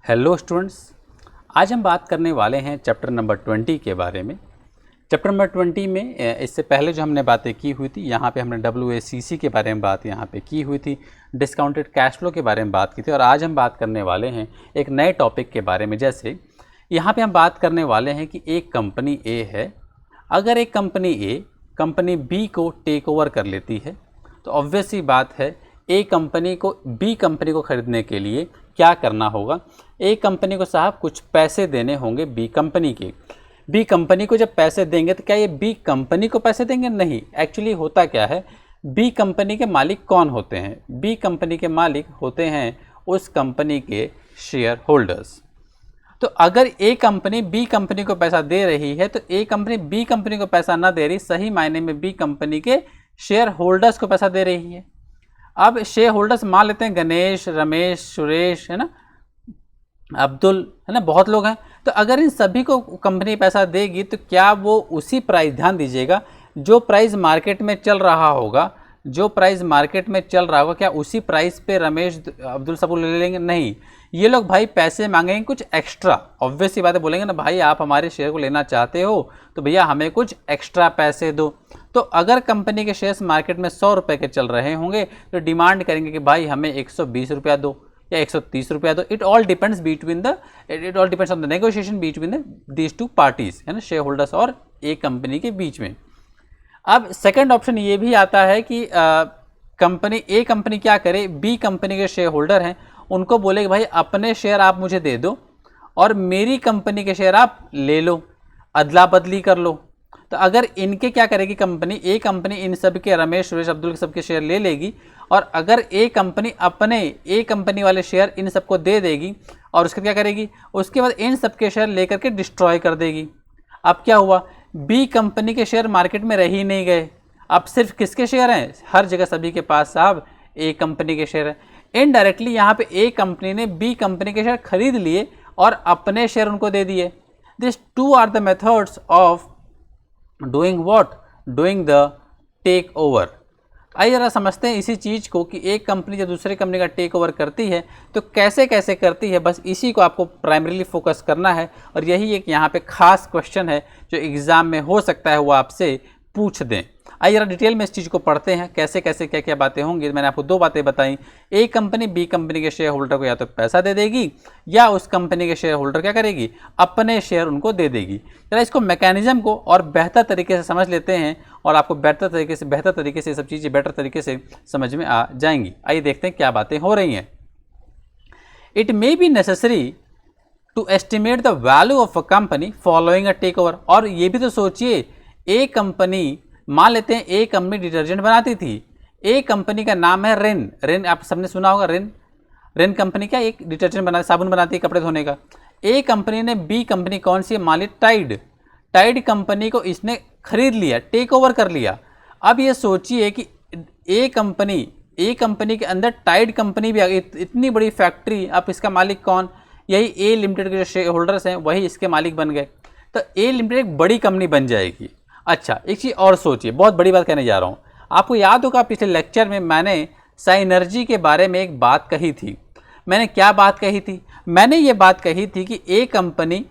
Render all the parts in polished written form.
Hello students, आज हम बात करने वाले हैं चैप्टर नंबर 20 के बारे में। चैप्टर नंबर 20 में इससे पहले जो हमने बातें की हुई थी, यहाँ पे हमने WACC के बारे में बात यहाँ पे की हुई थी, डिस्काउंटेड कैश फ्लो के बारे में बात की थी। और आज हम बात करने वाले हैं एक नए टॉपिक के बारे में। जैसे यहाँ पे हम बात करने वाले हैं कि एक कंपनी ए है, अगर एक कंपनी ए कंपनी बी को टेक ओवर कर लेती है तो ऑब्वियस सी बात है ए कंपनी को बी कंपनी को ख़रीदने के लिए क्या करना होगा। ए कंपनी को साहब कुछ पैसे देने होंगे बी कंपनी के। बी कंपनी को जब पैसे देंगे तो क्या ये बी कंपनी को पैसे देंगे? नहीं। एक्चुअली होता क्या है, बी कंपनी के मालिक कौन होते हैं? बी कंपनी के मालिक होते हैं उस कंपनी के शेयर होल्डर्स। तो अगर ए कंपनी बी कंपनी को पैसा दे रही है तो ए कंपनी बी कंपनी को पैसा ना दे रही, सही मायने में बी कंपनी के शेयर होल्डर्स को पैसा दे रही है। अब शेयर होल्डर्स मान लेते हैं गणेश, रमेश, सुरेश, है ना, अब्दुल, है ना, बहुत लोग हैं। तो अगर इन सभी को कंपनी पैसा देगी तो क्या वो उसी प्राइस, ध्यान दीजिएगा, जो प्राइस मार्केट में चल रहा होगा, जो प्राइस मार्केट में चल रहा होगा, क्या उसी प्राइस पे रमेश, अब्दुल सब ले लेंगे? नहीं। ये लोग भाई पैसे मांगेंगे कुछ एक्स्ट्रा। ऑब्वियस सी बातें बोलेंगे ना, भाई आप हमारे शेयर को लेना चाहते हो तो भैया हमें कुछ एक्स्ट्रा पैसे दो। तो अगर कंपनी के शेयर्स मार्केट में 100 रुपये के चल रहे होंगे तो डिमांड करेंगे कि भाई हमें 120 रुपया दो या 130 रुपया दो। It all depends on the negotiation between these two parties, है ना, शेयर होल्डर्स और ए कंपनी के बीच में। अब सेकंड ऑप्शन ये भी आता है कि कंपनी ए कंपनी क्या करे, बी कंपनी के शेयर होल्डर हैं, उनको बोले कि भाई अपने शेयर आप मुझे दे दो और मेरी कंपनी के शेयर आप ले लो, अदला बदली कर लो। तो अगर इनके क्या करेगी कंपनी, ए कंपनी इन सब के, रमेश, सुरेश, अब्दुल के सबके शेयर ले लेगी और अगर ए कंपनी अपने ए कंपनी वाले शेयर इन सबको दे देगी और उसके क्या करेगी, उसके बाद इन सबके शेयर लेकर के डिस्ट्रॉय कर देगी। अब क्या हुआ, बी कंपनी के शेयर मार्केट में रह ही नहीं गए। अब सिर्फ किसके शेयर हैं? हर जगह सभी के पास साहब ए कंपनी के शेयर हैं। इनडायरेक्टली यहाँ पे ए कंपनी ने बी कंपनी के शेयर खरीद लिए और अपने शेयर उनको दे दिए। This two are the methods of doing what, doing the take over. आइए जरा समझते हैं इसी चीज़ को कि एक कंपनी जब दूसरे कंपनी का टेक ओवर करती है तो कैसे कैसे करती है। बस इसी को आपको प्राइमरीली फोकस करना है और यही एक यहाँ पे खास क्वेश्चन है जो एग्ज़ाम में हो सकता है वो आपसे पूछ दें। आइए जरा डिटेल में इस चीज़ को पढ़ते हैं, कैसे कैसे क्या क्या बातें होंगी। मैंने आपको दो बातें बताई, ए कंपनी बी कंपनी के शेयर होल्डर को या तो पैसा दे देगी या उस कंपनी के शेयर होल्डर क्या करेगी, अपने शेयर उनको दे देगी। जरा इसको मैकेनिज्म को और बेहतर तरीके से समझ लेते हैं और आपको बेहतर तरीके से सब चीज़ें बेटर तरीके से समझ में आ जाएंगी। आइए देखते हैं क्या बातें हो रही हैं। It may be necessary to estimate the value of a company following a takeover. और ये भी तो सोचिए, ए कंपनी, मान लेते हैं ए कंपनी डिटर्जेंट बनाती थी। ए कंपनी का नाम है रिन। रिन आप सबने सुना होगा, रिन कंपनी क्या एक डिटर्जेंट बनाती, साबुन बनाती है कपड़े धोने का। ए कंपनी ने बी कंपनी कौन सी है, मान ली टाइड कंपनी को इसने खरीद लिया, टेक ओवर कर लिया। अब ये सोचिए कि ए कंपनी के अंदर टाइड कंपनी भी आ गई, इतनी बड़ी फैक्ट्री। अब इसका मालिक कौन, यही ए लिमिटेड के जो शेयर होल्डर्स हैं वही इसके मालिक बन गए। तो ए लिमिटेड एक बड़ी कंपनी बन जाएगी। अच्छा, एक चीज़ और सोचिए, बहुत बड़ी बात कहने जा रहा हूँ। आपको याद होगा पिछले लेक्चर में मैंने साइनर्जी के बारे में एक बात कही थी। मैंने क्या बात कही थी? मैंने ये बात कही थी कि ए कंपनी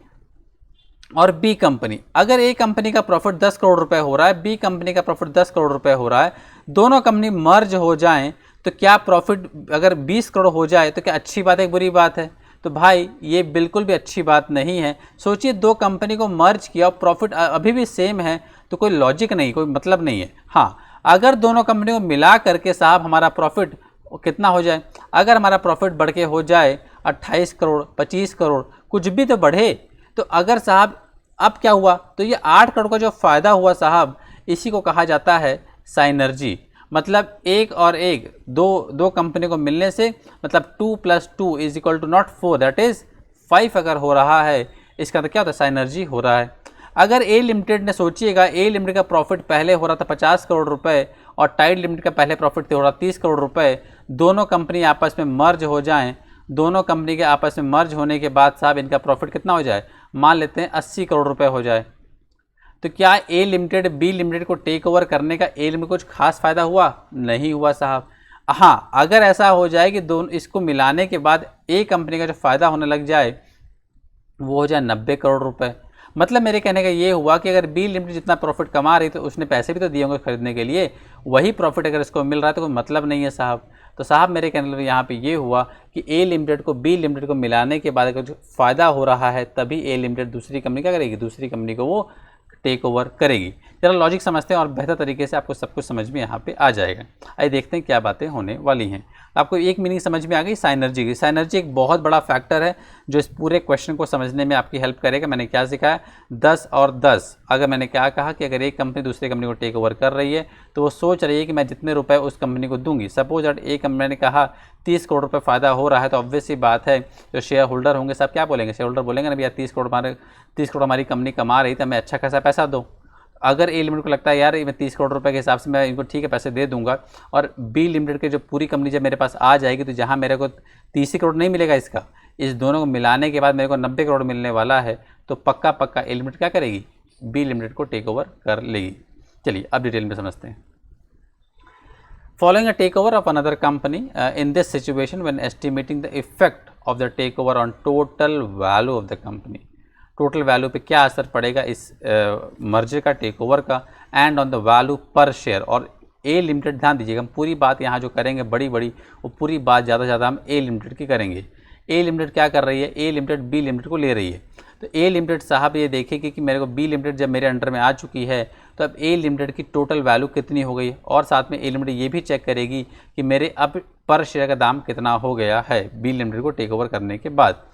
और बी कंपनी, अगर ए कंपनी का प्रॉफिट 10 करोड़ रुपए हो रहा है, बी कंपनी का प्रॉफिट 10 करोड़ रुपए हो रहा है, दोनों कंपनी मर्ज हो जाएं तो क्या प्रॉफिट अगर 20 करोड़ हो जाए तो क्या अच्छी बात है, बुरी बात है? तो भाई ये बिल्कुल भी अच्छी बात नहीं है। सोचिए, दो कंपनी को मर्ज किया और प्रॉफिट अभी भी सेम है तो कोई लॉजिक नहीं, कोई मतलब नहीं है। हाँ, अगर दोनों कंपनी को मिला करके साहब हमारा प्रॉफिट कितना हो जाए, अगर हमारा प्रॉफिट बढ़ के हो जाए 28 करोड़, 25 करोड़, कुछ भी तो बढ़े, तो अगर साहब अब क्या हुआ, तो ये 8 करोड़ का जो फ़ायदा हुआ साहब, इसी को कहा जाता है साइनर्जी। मतलब एक और एक, दो कंपनी को मिलने से, मतलब 2 + 2 = नॉट 4, दैट इज़ 5 अगर हो रहा है, इसका तो क्या होता है, साइनर्जी हो रहा है। अगर ए लिमिटेड ने, सोचिएगा, ए लिमिटेड का प्रॉफिट पहले हो रहा था 50 करोड़ रुपए और टाइड लिमिटेड का पहले प्रॉफिट हो रहा 30 करोड़ रुपए, दोनों कंपनी आपस में मर्ज हो जाएं, दोनों कंपनी के आपस में मर्ज होने के बाद साहब इनका प्रॉफिट कितना हो जाए, मान लेते हैं 80 करोड़ रुपए हो जाए, तो क्या ए लिमिटेड बी लिमिटेड को टेक ओवर करने का ए लिमिटेड कुछ खास फ़ायदा हुआ? नहीं हुआ साहब। हाँ, अगर ऐसा हो जाए कि दोनों इसको मिलाने के बाद ए कंपनी का जो फ़ायदा होने लग जाए वो हो जाए 90 करोड़ रुपए। मतलब मेरे कहने का ये हुआ कि अगर बी लिमिटेड जितना प्रॉफिट कमा रही तो उसने पैसे भी तो दिए होंगे खरीदने के लिए, वही प्रॉफिट अगर इसको मिल रहा है तो कोई मतलब नहीं है साहब। तो साहब मेरे कहने लगे यहाँ पे ये हुआ कि ए लिमिटेड को बी लिमिटेड को मिलाने के बाद अगर जो फ़ायदा हो रहा है तभी ए लिमिटेड दूसरी कंपनी क्या करेगी, दूसरी कंपनी को वो टेक ओवर करेगी। जरा लॉजिक समझते हैं और बेहतर तरीके से आपको सब कुछ समझ में यहाँ पे आ जाएगा। आइए देखते हैं क्या बातें होने वाली हैं। आपको एक मीनिंग समझ में आ गई साइनर्जी की। साइनर्जी एक बहुत बड़ा फैक्टर है जो इस पूरे क्वेश्चन को समझने में आपकी हेल्प करेगा। मैंने क्या सिखाया, 10 और 10। अगर मैंने क्या कहा कि अगर एक कंपनी दूसरी कंपनी को टेक ओवर कर रही है तो वो सोच रही है कि मैं जितने रुपए उस कंपनी को दूंगी। सपोज दैट एक कंपनी ने कहा 30 करोड़ रुपये फ़ायदा हो रहा है, तो ऑब्वियस सी बात है जो शेयर होल्डर होंगे सब क्या बोलेंगे, शेयर होल्डर बोलेंगे ना भैया 30 करोड़ हमारी कंपनी कमा रही थी, हमें अच्छा खासा पैसा दो। अगर ए लिमिटेड को लगता है यार मैं 30 करोड़ रुपए के हिसाब से मैं इनको ठीक है पैसे दे दूंगा, और बी लिमिटेड के जो पूरी कंपनी जब मेरे पास आ जाएगी तो जहां मेरे को 30 करोड़ नहीं मिलेगा, इसका इस दोनों को मिलाने के बाद मेरे को 90 करोड़ मिलने वाला है, तो पक्का पक्का ए लिमिटेड क्या करेगी, बी लिमिटेड को टेक ओवर कर लेगी। चलिए अब डिटेल में समझते हैं। Following a takeover of another company, in this situation when estimating the effect of the takeover on total value of the company, total value पे क्या असर पड़ेगा इस मर्जर का, टेक ओवर का, एंड ऑन द वैल्यू पर share. और ए limited, ध्यान दीजिएगा, हम पूरी बात यहाँ जो करेंगे बड़ी बड़ी वो पूरी बात ज़्यादा से ज़्यादा हम ए लिमिटेड की करेंगे। ए लिमिटेड क्या कर रही है, ए लिमिटेड बी लिमिटेड को ले रही है। तो ए लिमिटेड साहब ये देखेगी कि मेरे को बी लिमिटेड जब मेरे अंडर में आ चुकी है तो अब ए लिमिटेड की टोटल वैल्यू कितनी हो गई, और साथ में ए लिमिटेड ये भी चेक करेगी कि मेरे अब पर शेयर का दाम कितना हो गया है बी लिमिटेड को टेक ओवर करने के बाद।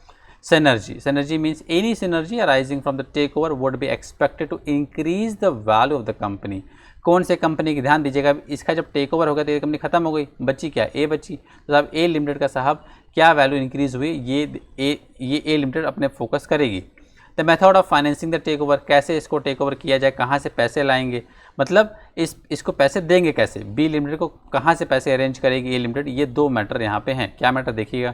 Synergy. Synergy means any synergy arising from the takeover would be expected to increase the value of the company. कौन से कंपनी की, ध्यान दीजिएगा, इसका जब टेक ओवर हो गया तो ये कंपनी खत्म हो गई, बची क्या, ए बची। तो साहब ए लिमिटेड का साहब क्या वैल्यू इंक्रीज हुई, ये ए लिमिटेड अपने फोकस करेगी। The method of financing the take over, कैसे इसको टेक ओवर किया जाए, कहाँ से पैसे लाएंगे, मतलब इसको पैसे देंगे कैसे, बी लिमिटेड को कहाँ से पैसे अरेंज करेगी ए लिमिटेड, ये दो मैटर यहाँ पे हैं। क्या मैटर देखिएगा,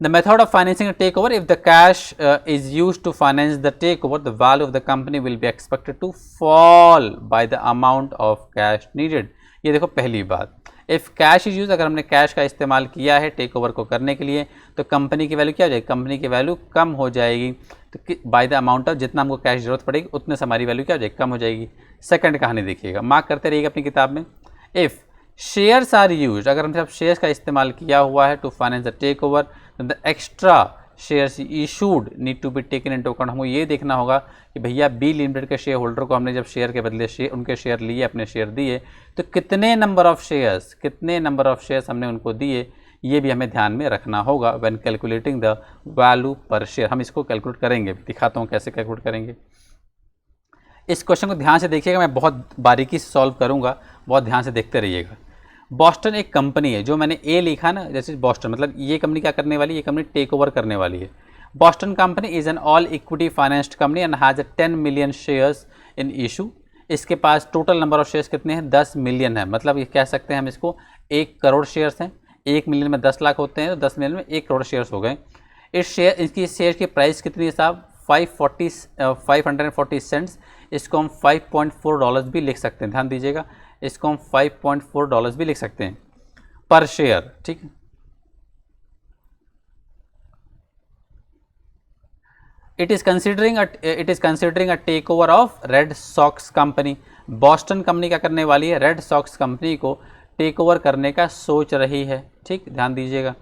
the method of financing a takeover, if the cash is used to finance the takeover, the value of the company will be expected to fall by the amount of cash needed. ये देखो पहली बात, if cash is used, अगर हमने cash का इस्तेमाल किया है टेक ओवर को करने के लिए तो कंपनी की वैल्यू क्या हो जाएगी, कंपनी की वैल्यू कम हो जाएगी। तो बाय द अमाउंट ऑफ, जितना हमको कैश जरूरत पड़ेगी उतने से हमारी वैल्यू क्या हो जाएगी, कम हो जाएगी। सेकंड कहानी देखिएगा, मार्क करते रहिएगा अपनी किताब में। इफ़ शेयर्स आर यूज, अगर हमने सब शेयर्स का इस्तेमाल किया हुआ है to finance the take over, the extra shares issued need to be taken into account. हमको ये देखना होगा कि भैया बी लिमिटेड के शेयर होल्डर को हमने जब शेयर के बदले उनके शेयर लिए, अपने शेयर दिए, तो कितने नंबर ऑफ शेयर्स हमने उनको दिए, ये भी हमें ध्यान में रखना होगा व्हेन कैलकुलेटिंग द वैल्यू पर शेयर। हम इसको कैलकुलेट करेंगे, दिखाता हूँ कैसे कैलकुलेट करेंगे। इस क्वेश्चन को ध्यान से देखिएगा, मैं बहुत बारीकी से सॉल्व करूँगा, बहुत ध्यान से देखते रहिएगा। बॉस्टन एक कंपनी है, जो मैंने ए लिखा ना, जैसे बॉस्टन मतलब ये कंपनी क्या करने वाली है, ये कंपनी टेक ओवर करने वाली है। Boston company is an all equity financed company and has 10 million shares in issue. इसके पास टोटल नंबर ऑफ शेयर्स कितने हैं, 10 मिलियन है। मतलब ये कह सकते हैं हम इसको 1 करोड़ शेयर्स हैं। 1 मिलियन में 10 लाख होते हैं, तो 10 मिलियन में 1 करोड़ शेयर्स हो गए। इसकी शेयर की प्राइस कितनी है साहब, 540 सेंट्स। इसको हम $5.4 भी लिख सकते हैं, ध्यान दीजिएगा, इसको हम $5.4 भी लिख सकते हैं पर शेयर, ठीक है। It is considering a takeover of Red Sox company. Boston company क्या करने वाली है, रेड सॉक्स कंपनी को टेक ओवर करने का सोच रही है, ठीक, ध्यान दीजिएगा।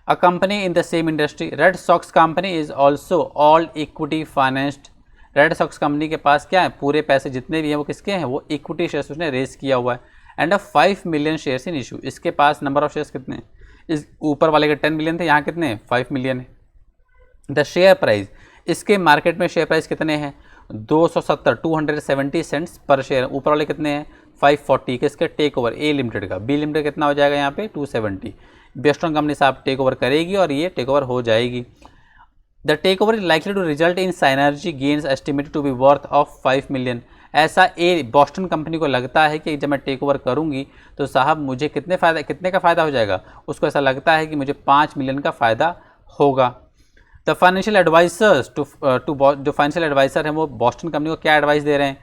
A company in the same industry, Red Sox company is also all equity financed. Red Sox company के पास क्या है, पूरे पैसे जितने भी हैं वो किसके हैं, वो इक्विटी शेयर्स उसने रेस किया हुआ है। And 5 million shares in issue, इसके पास नंबर ऑफ शेयर्स कितने हैं, इस ऊपर वाले के 10 मिलियन थे, यहाँ कितने हैं, 5 मिलियन है। द शेयर प्राइस, इसके मार्केट में शेयर प्राइस कितने हैं, 270 सेंट्स पर शेयर। ऊपर वाले कितने हैं, 540, किसके, टेक ओवर ए लिमिटेड का। बी लिमिटेड कितना हो जाएगा यहाँ पे, 270। बॉस्टन कंपनी साहब टेक ओवर करेगी और ये टेक ओवर हो जाएगी। The take over is likely to result in synergy gains estimated to be worth of 5 million. ऐसा ए बॉस्टन कंपनी को लगता है कि जब मैं टेक ओवर करूंगी तो साहब मुझे कितने का फ़ायदा हो जाएगा, उसको ऐसा लगता है कि मुझे 5 मिलियन का फ़ायदा होगा। द फाइनेंशियल एडवाइजर्स जो फाइनेंशियल एडवाइज़र हैं वो बॉस्टन कंपनी को क्या एडवाइस दे रहे हैं,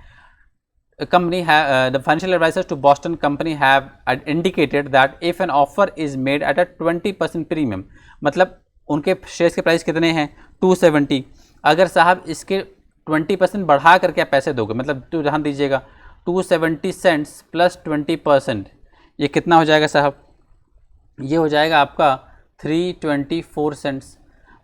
company have the financial advisors to Boston company have indicated that if an offer is made at a 20% premium, मतलब उनके शेयर्स के प्राइस कितने हैं 270, अगर साहब इसके 20% बढ़ा करके आप पैसे दोगे, मतलब तो ध्यान दीजिएगा 270 सेंट्स प्लस 20%, ये कितना हो जाएगा साहब, ये हो जाएगा आपका 324 सेंट्स।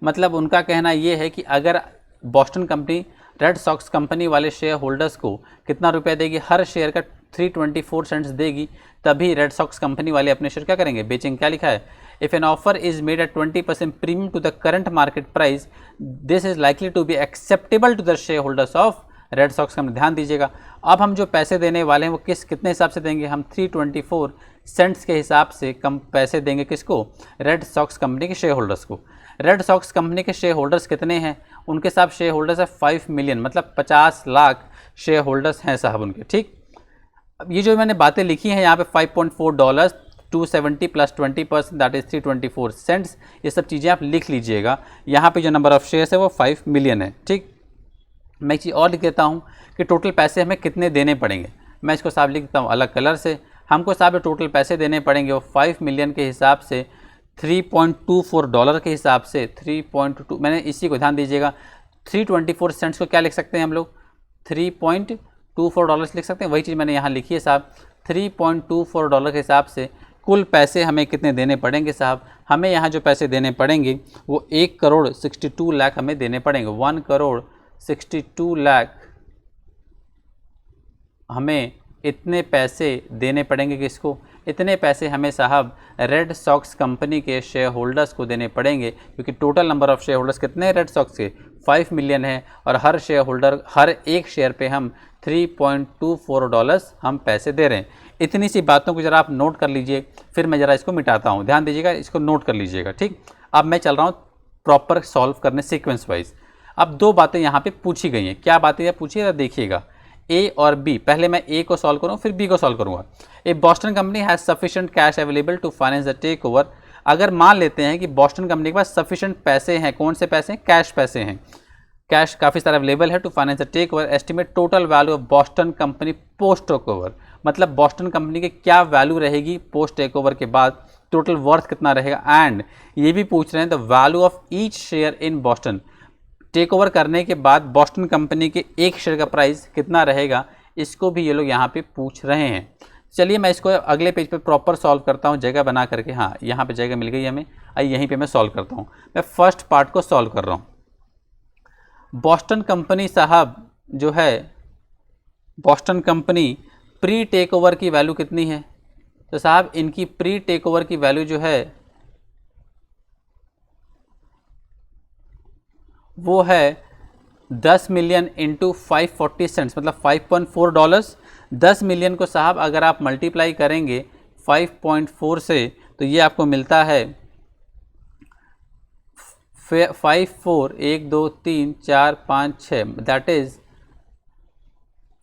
मतलब उनका कहना ये है कि अगर Boston company red Sox company वाले शेयर होल्डर्स को कितना रुपया देगी, हर शेयर का 324 सेंट्स देगी, तभी रेड सॉक्स कंपनी वाले अपने शेयर क्या करेंगे, बेचेंगे। क्या लिखा है, if an offer is made at 20% premium to the current market price, this is likely to be acceptable to the shareholders of Red Sox company. ध्यान दीजिएगा, अब हम जो पैसे देने वाले हैं वो कितने हिसाब से देंगे, हम 324 सेंट्स के हिसाब से कम पैसे देंगे किसको, रेड सॉक्स कंपनी के शेयर होल्डर्स को। रेड सॉक्स कंपनी के शेयर होल्डर्स कितने हैं, उनके साथ शेयर होल्डर्स है 5 मिलियन, मतलब 50 लाख शेयर होल्डर्स हैं साहब उनके। ठीक, अब ये जो मैंने बातें लिखी हैं यहाँ पे $5.4, 270 प्लस 20% दैट इज 324 सेंट्स, ये सब चीज़ें आप लिख लीजिएगा। यहाँ पे जो नंबर ऑफ शेयर्स है वो 5 मिलियन है। ठीक, मैं एक चीज़ और लिख देता हूँ कि टोटल पैसे हमें कितने देने पड़ेंगे, मैं इसको साहब लिख देता हूँ अलग कलर से। हमको साहब टोटल पैसे देने पड़ेंगे वो 5 मिलियन के हिसाब से, $3.24 के हिसाब से 3.2, मैंने इसी को ध्यान दीजिएगा, 324 सेंट्स को क्या लिख सकते हैं हम लोग, $3.24 लिख सकते हैं, वही चीज़ मैंने यहाँ लिखी है साहब। $3.24 के हिसाब से कुल पैसे हमें कितने देने पड़ेंगे साहब, हमें यहाँ जो पैसे देने पड़ेंगे वो 1,62 लाख हमें देने पड़ेंगे। 1,62 लाख हमें इतने पैसे देने पड़ेंगे किसको, इतने पैसे हमें साहब रेड सॉक्स कंपनी के शेयर होल्डर्स को देने पड़ेंगे, क्योंकि total number of share holders कितने हैं रेड सॉक्स के, 5 मिलियन है, और हर शेयर होल्डर हर एक शेयर पे हम $3.24 हम पैसे दे रहे हैं। इतनी सी बातों को ज़रा आप नोट कर लीजिए, फिर मैं ज़रा इसको मिटाता हूँ, ध्यान दीजिएगा, इसको नोट कर लीजिएगा। ठीक, अब मैं चल रहा हूँ प्रॉपर सॉल्व करने सीक्वेंस वाइज। अब दो बातें यहाँ पे पूछी गई हैं, क्या बातें पूछिए देखिएगा, ए और बी। पहले मैं ए को सॉल्व करूँ फिर बी को सॉल्व करूँगा। A Boston company has sufficient cash available to finance the take over. अगर मान लेते हैं कि बॉस्टन कंपनी के पास सफिशिएंट पैसे हैं, कौन से पैसे हैं, कैश पैसे हैं, कैश काफ़ी सारा अवेलेबल है to finance the take over, estimate total value of Boston company post takeover, मतलब बॉस्टन कंपनी की क्या वैल्यू रहेगी पोस्ट टेक ओवर के बाद, टोटल वर्थ कितना रहेगा। एंड ये भी पूछ रहे हैं the value of each share in Boston, takeover करने के बाद बॉस्टन कंपनी के एक शेयर का प्राइस कितना रहेगा, इसको भी ये लोग यहाँ पे पूछ रहे हैं। चलिए मैं इसको अगले पेज पे प्रॉपर सॉल्व करता हूँ जगह बना करके। हाँ, यहाँ पे जगह मिल गई हमें, आइए यहीं पे मैं सॉल्व करता हूँ। मैं फर्स्ट पार्ट को सॉल्व कर रहा हूँ। बॉस्टन कंपनी साहब जो है, Boston company pre takeover की वैल्यू कितनी है, तो साहब इनकी प्री टेक ओवर की वैल्यू जो है वो है 10 मिलियन इंटू 540 सेंट्स, मतलब $5.4। 10 मिलियन को साहब अगर आप मल्टीप्लाई करेंगे 5.4 से तो ये आपको मिलता है 5 1 2 3 4 5 6, दैट इज़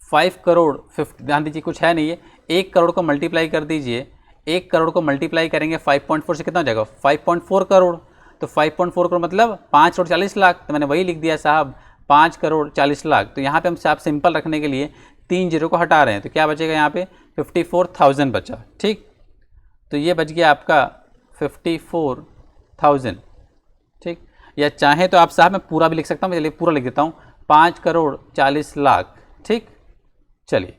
5 करोड़ 50। ध्यान दीजिए कुछ है नहीं है, 1 करोड़ को मल्टीप्लाई कर दीजिए, 1 करोड़ को मल्टीप्लाई करेंगे 5.4 से कितना हो जाएगा, 5.4 करोड़। तो 5.4 करोड़ मतलब 5 करोड़ 40 लाख, तो मैंने वही लिख दिया साहब 5 करोड़ 40 लाख। तो यहाँ पे हम साहब सिंपल रखने के लिए 3 जीरो को हटा रहे हैं, तो क्या बचेगा यहाँ पे 54,000 बचा। ठीक, तो ये बच गया आपका 54,000। ठीक, या चाहे तो आप साहब मैं पूरा भी लिख सकता हूँ, चलिए पूरा लिख देता हूँ, 5 करोड़ 40 लाख। ठीक, चलिए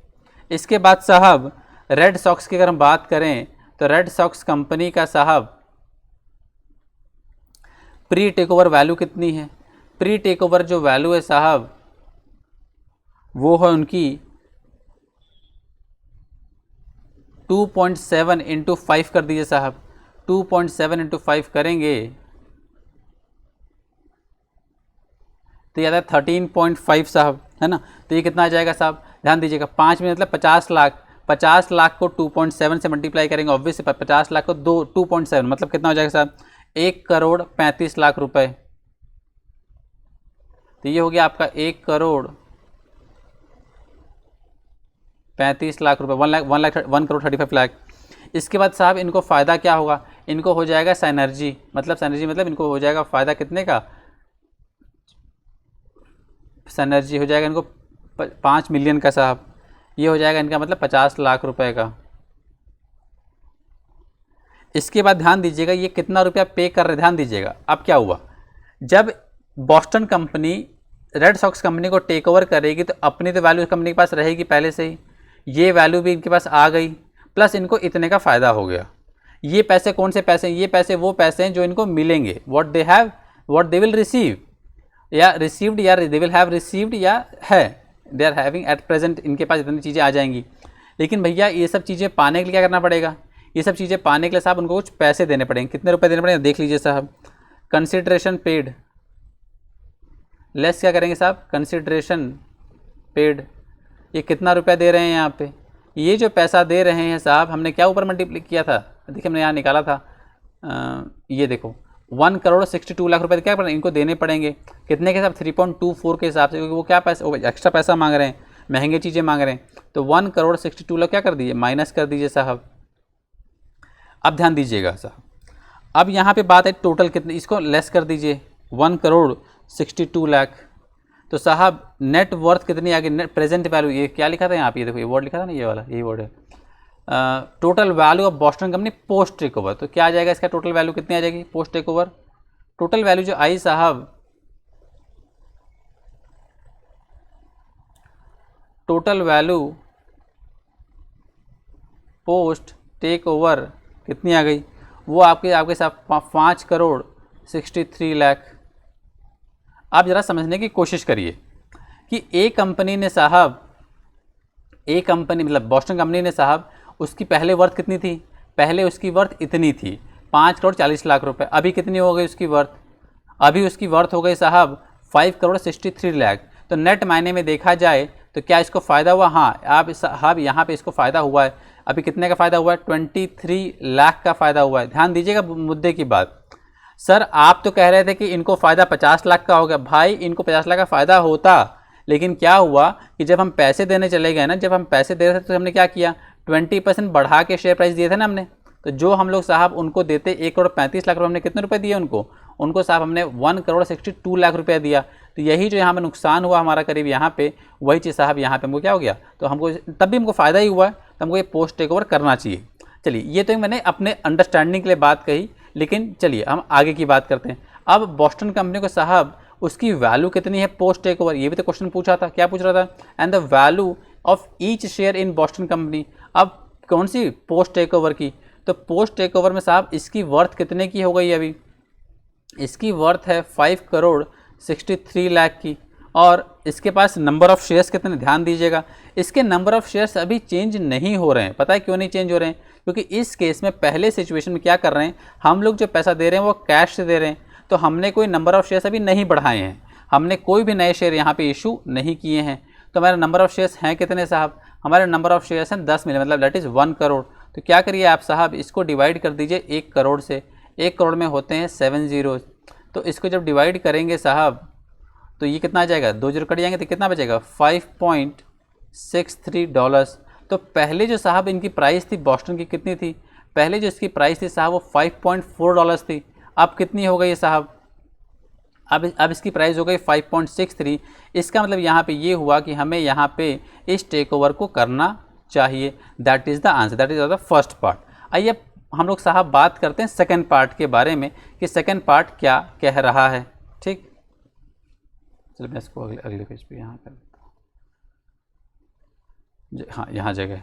इसके बाद साहब रेड सॉक्स की अगर हम बात करें तो रेड सॉक्स कंपनी का साहब प्री टेक ओवर वैल्यू कितनी है, प्री टेक ओवर जो वैल्यू है साहब वो है उनकी 2.7 इंटू 5 कर दीजिए साहब, 2.7 इंटू 5 करेंगे तो ये आता है 13.5 साहब, है ना। तो ये कितना आ जाएगा साहब, ध्यान दीजिएगा 5 में मतलब 50 लाख, 50 लाख को 2.7 से मल्टीप्लाई करेंगे, ऑब्वियस 50 लाख को 2.7 मतलब कितना हो जाएगा साहब 1 करोड़ 35 लाख रुपए। तो ये हो गया आपका 1 करोड़ 35 लाख रुपए, 1 करोड़ 35 लाख। इसके बाद साहब इनको फ़ायदा क्या होगा, इनको हो जाएगा साइनर्जी, मतलब इनको हो जाएगा फ़ायदा कितने का, साइनर्जी हो जाएगा इनको 5 मिलियन का साहब। ये हो जाएगा इनका मतलब 50 लाख रुपए का। इसके बाद ध्यान दीजिएगा ये कितना रुपया पे कर रहे, ध्यान दीजिएगा। अब क्या हुआ, जब Boston company red Sox company को टेक ओवर करेगी तो अपनी तो वैल्यू कंपनी के पास रहेगी पहले से ही, ये वैल्यू भी इनके पास आ गई, प्लस इनको इतने का फ़ायदा हो गया। ये पैसे कौन से पैसे हैं, ये पैसे वो पैसे हैं जो इनको मिलेंगे, what they have, what they will receive, या रिसीव्ड, या दे विल हैव रिसीव्ड, या है they are having at present, इनके पास इतनी चीज़ें आ जाएंगी। लेकिन भैया ये सब चीज़ें पाने के लिए क्या करना पड़ेगा, ये सब चीज़ें पाने के लिए साहब उनको कुछ पैसे देने पड़ेंगे। कितने रुपए देने पड़ेंगे देख लीजिए साहब, कंसिडरेशन पेड लेस क्या करेंगे साहब, कंसिडरेशन पेड, ये कितना रुपया दे रहे हैं यहाँ पे, ये जो पैसा दे रहे हैं साहब हमने क्या ऊपर मल्टीप्लाई किया था, देखिए हमने यहाँ निकाला था, ये देखो 1,62,00,000 रुपये क्या पड़ेंगे इनको देने पड़ेंगे, कितने के हिसाब 3.24 के हिसाब से, क्योंकि वो क्या पैसा एक्स्ट्रा पैसा मांग रहे हैं, महंगे चीज़ें मांग रहे हैं, तो 1,62,00,000 क्या कर दीजिए, माइनस कर दीजिए साहब। अब ध्यान दीजिएगा साहब, अब यहाँ पे बात है टोटल कितने, इसको लेस कर दीजिए 1,62,00,000, तो साहब नेट वर्थ कितनी आ गई, नेट प्रेजेंट वैल्यू, ये क्या लिखा था यहाँ पे, ये देखो ये वर्ड लिखा था ना, ये वाला यही वर्ड है, total value of Boston company post takeover, तो क्या आ जाएगा इसका टोटल वैल्यू कितनी आ जाएगी post takeover, total value जो आई साहब, total value post takeover कितनी आ गई, वो आपके साथ 5,63,00,000। आप ज़रा समझने की कोशिश करिए कि एक कंपनी ने साहब, एक कंपनी मतलब बॉस्टन कंपनी ने साहब, उसकी पहले वर्थ कितनी थी, पहले उसकी वर्थ इतनी थी 5,40,00,000 रुपये, अभी कितनी हो गई उसकी वर्थ, अभी उसकी वर्थ हो गई साहब 5,63,00,000। तो नेट मायने में देखा जाए तो क्या इसको फ़ायदा हुआ, हाँ आप साहब यहाँ पे इसको फ़ायदा हुआ है, अभी कितने का फ़ायदा हुआ है 23 लाख का फ़ायदा हुआ है। ध्यान दीजिएगा मुद्दे की बात, सर आप तो कह रहे थे कि इनको फ़ायदा 50 लाख का हो गया, भाई इनको 50 लाख का फ़ायदा होता, लेकिन क्या हुआ कि जब हम पैसे देने चले गए ना, जब हम पैसे दे रहे थे तो हमने क्या किया 20% बढ़ा के शेयर प्राइस दिए थे ना हमने, तो जो हम लोग साहब उनको देते 1,35,00,000 रुपये, हमने कितने रुपए दिए उनको साहब हमने 1,62,00,000 रुपया दिया। तो यही जो यहाँ पे नुकसान हुआ हमारा करीब यहाँ पे, वही चीज़ साहब यहाँ पे हमको क्या हो गया, तो हमको तब भी हमको फ़ायदा ही हुआ है, तो हमको ये पोस्ट टेक ओवर करना चाहिए। चलिए ये तो मैंने अपने अंडरस्टैंडिंग के लिए बात कही, लेकिन चलिए हम आगे की बात करते हैं। अब बॉस्टन कंपनी को साहब उसकी वैल्यू कितनी है पोस्ट टेक ओवर, ये भी तो क्वेश्चन पूछा था, क्या पूछ रहा था, and the value of each share in Boston company. अब कौन सी पोस्ट टेक ओवर की, तो पोस्ट टेक ओवर में साहब इसकी वर्थ कितने की हो गई, अभी इसकी वर्थ है 5,63,00,000 की, और इसके पास नंबर ऑफ़ शेयर्स कितने, ध्यान दीजिएगा इसके नंबर ऑफ़ शेयर्स अभी चेंज नहीं हो रहे हैं। पता है क्यों नहीं चेंज हो रहे हैं, क्योंकि इस केस में पहले सिचुएशन में क्या कर रहे हैं, हम लोग जो पैसा दे रहे हैं वो कैश से दे रहे हैं, तो हमने कोई नंबर ऑफ़ शेयर्स अभी नहीं बढ़ाए हैं, हमने कोई भी नए शेयर यहाँ पे इशू नहीं किए हैं। तो हमारा नंबर ऑफ़ शेयर्स हैं कितने साहब, हमारे नंबर ऑफ़ शेयर्स हैं 10 मिलियन, मतलब दैट इज़ 1 करोड़। तो क्या करिए आप साहब, इसको डिवाइड कर दीजिए 1 करोड़ से, 1 करोड़ में होते हैं 7 ज़ीरोज़, तो इसको जब डिवाइड करेंगे साहब तो ये कितना आ जाएगा, 2 जीरो कट जाएंगे तो कितना बचेगा $5.63। तो पहले जो साहब इनकी प्राइस थी बॉस्टन की कितनी थी, पहले जो इसकी प्राइस थी साहब वो $5.4 थी, अब कितनी हो गई साहब, अब इसकी प्राइस हो गई 5.63। इसका मतलब यहाँ पे ये हुआ कि हमें यहाँ पे इस टेक ओवर को करना चाहिए। That is the answer, that is the first part. आइए हम लोग साहब बात करते हैं सेकंड पार्ट के बारे में कि सेकंड पार्ट क्या कह रहा है। ठीक, चलिए मैं इसको अगले पेज पे यहाँ कर देता हूँ, हाँ यहाँ जगह है।